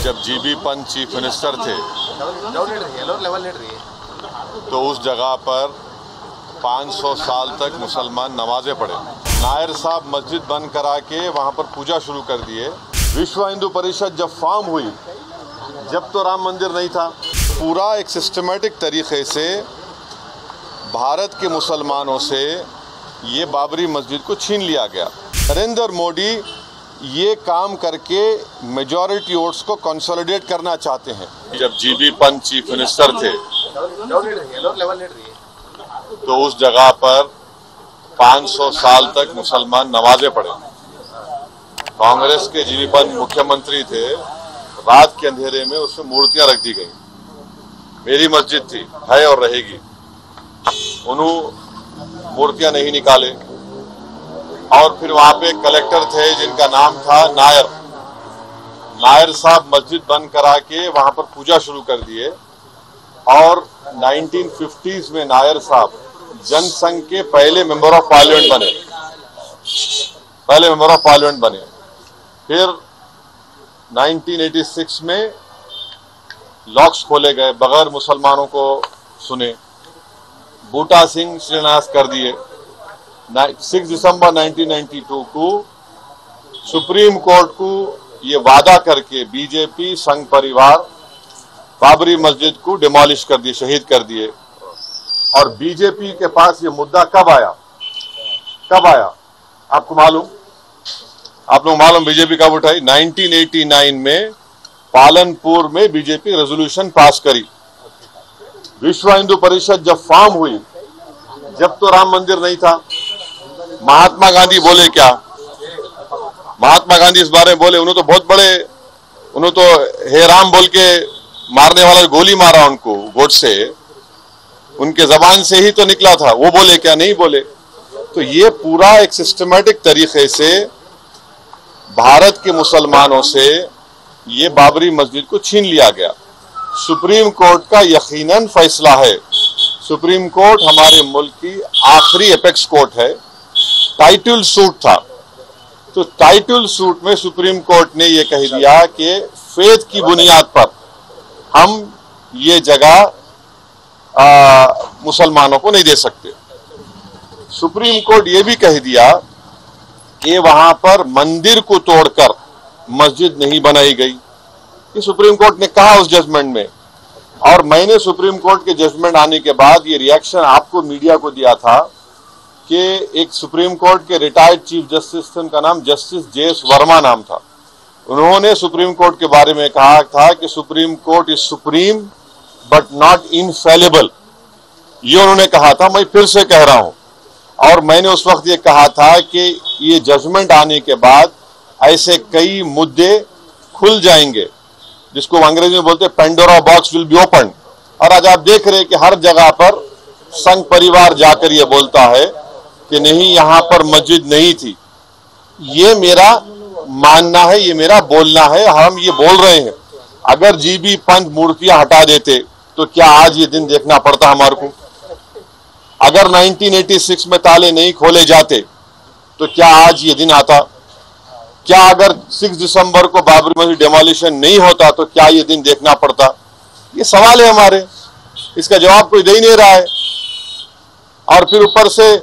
जब GB Pant chief minister थे तो उस जगह पर 500 साल तक मुसलमान नमाजें पढ़े। नायर साहब मस्जिद बंद करा के वहाँ पर पूजा शुरू कर दिए। विश्व हिंदू परिषद जब फॉर्म हुई, जब तो राम मंदिर नहीं था। पूरा एक सिस्टमेटिक तरीके से भारत के मुसलमानों से ये बाबरी मस्जिद को छीन लिया गया। नरेंद्र मोदी ये काम करके मेजॉरिटी वोट्स को कंसोलिडेट करना चाहते हैं। जब जीबी पंत चीफ मिनिस्टर थे तो उस जगह पर 500 साल तक मुसलमान नमाजें पढ़े। कांग्रेस के जीबी पंत मुख्यमंत्री थे, रात के अंधेरे में उसमें मूर्तियां रख दी गई। मेरी मस्जिद थी, है और रहेगी। उन्होंने मूर्तियां नहीं निकाले। और फिर वहां पे कलेक्टर थे जिनका नाम था नायर। नायर साहब मस्जिद बंद करा के वहां पर पूजा शुरू कर दिए। और 1950s में नायर साहब जनसंघ के पहले मेंबर ऑफ पार्लियामेंट बने। फिर 1986 में लॉक्स खोले गए, बगैर मुसलमानों को सुने। बूटा सिंह शिलान्यास कर दिए। 6 दिसंबर 1992 को सुप्रीम कोर्ट को ये वादा करके बीजेपी संघ परिवार बाबरी मस्जिद को डिमोलिश कर दिए, शहीद कर दिए। और बीजेपी के पास ये मुद्दा कब आया आपको मालूम? आप लोग मालूम बीजेपी कब उठाई? 1989 में पालनपुर में बीजेपी रेजोल्यूशन पास करी। विश्व हिंदू परिषद जब फॉर्म हुई, जब तो राम मंदिर नहीं था। महात्मा गांधी बोले क्या? महात्मा गांधी इस बारे में बोले, उन्होंने तो बहुत बड़े, उन्होंने तो हे राम बोल के मारने वाला गोली मारा उनको, गोडसे, उनके जबान से ही तो निकला था। वो बोले क्या? नहीं बोले। तो ये पूरा एक सिस्टमेटिक तरीके से भारत के मुसलमानों से ये बाबरी मस्जिद को छीन लिया गया। सुप्रीम कोर्ट का यकीनन फैसला है। सुप्रीम कोर्ट हमारे मुल्क की आखिरी एपेक्स कोर्ट है। टाइटल सूट था, तो टाइटल सूट में सुप्रीम कोर्ट ने यह कह दिया कि फेथ की बुनियाद पर हम ये जगह मुसलमानों को नहीं दे सकते। सुप्रीम कोर्ट ये भी कह दिया कि वहां पर मंदिर को तोड़कर मस्जिद नहीं बनाई गई। ये सुप्रीम कोर्ट ने कहा उस जजमेंट में। और मैंने सुप्रीम कोर्ट के जजमेंट आने के बाद ये रिएक्शन आपको मीडिया को दिया था कि एक सुप्रीम कोर्ट के रिटायर्ड चीफ जस्टिस थे, उनका नाम जस्टिस JS वर्मा नाम था। उन्होंने सुप्रीम कोर्ट के बारे में कहा था कि supreme court is supreme but not infallible. ये उन्होंने कहा था, मैं फिर से कह रहा हूं। और मैंने उस वक्त ये कहा था कि ये जजमेंट आने के बाद ऐसे कई मुद्दे खुल जाएंगे, जिसको अंग्रेजी में बोलते हैं Pandora box will be open. और आज आप देख रहे हैं कि हर जगह पर संघ परिवार जाकर ये बोलता है कि नहीं, यहां पर मस्जिद नहीं थी। ये मेरा मानना है, ये मेरा बोलना है, हम ये बोल रहे हैं। अगर जीबी पंत मूर्तियां हटा देते तो क्या आज ये दिन देखना पड़ता हमारे को? अगर 1986 में ताले नहीं खोले जाते तो क्या आज ये दिन आता? क्या अगर 6 दिसंबर को बाबरी मस्जिद डेमोलिशन नहीं होता तो क्या ये दिन देखना पड़ता? ये सवाल है हमारे, इसका जवाब कोई दे ही नहीं रहा है। और फिर ऊपर से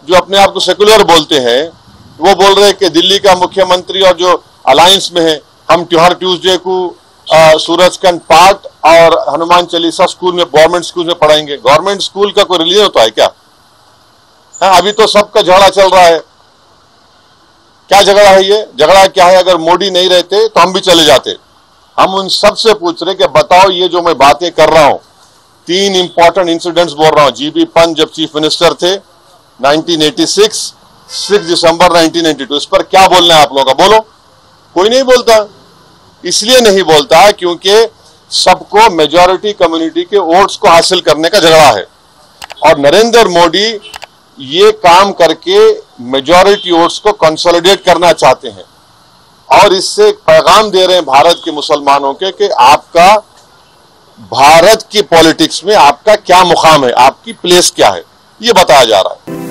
जो अपने आप को सेकुलर बोलते हैं, वो बोल रहे हैं कि दिल्ली का मुख्यमंत्री और जो अलायंस में है, हम हर ट्यूसडे को सूरजकंड पाठ और हनुमान चालीसा स्कूल में, गवर्नमेंट स्कूल में पढ़ाएंगे। गवर्नमेंट स्कूल का कोई रिलीजन होता है क्या? हाँ, अभी तो सबका झगड़ा चल रहा है। क्या झगड़ा है ये? झगड़ा क्या है? अगर मोदी नहीं रहते तो हम भी चले जाते। हम उन सबसे पूछ रहे कि बताओ, ये जो मैं बातें कर रहा हूं, 3 इंपॉर्टेंट इंसिडेंट्स बोल रहा हूं। जीबी पंत जब चीफ मिनिस्टर थे 1986, 6 दिसंबर 1992, इस पर क्या बोलना है आप लोगों का? बोलो। कोई नहीं बोलता। इसलिए नहीं बोलता क्योंकि सबको मेजॉरिटी कम्युनिटी के वोट्स को हासिल करने का झगड़ा है। और नरेंद्र मोदी ये काम करके मेजॉरिटी वोट्स को कंसोलिडेट करना चाहते हैं। और इससे एक पैगाम दे रहे हैं भारत के मुसलमानों के कि आपका भारत की पॉलिटिक्स में आपका क्या मुकाम है, आपकी प्लेस क्या है, ये बताया जा रहा है।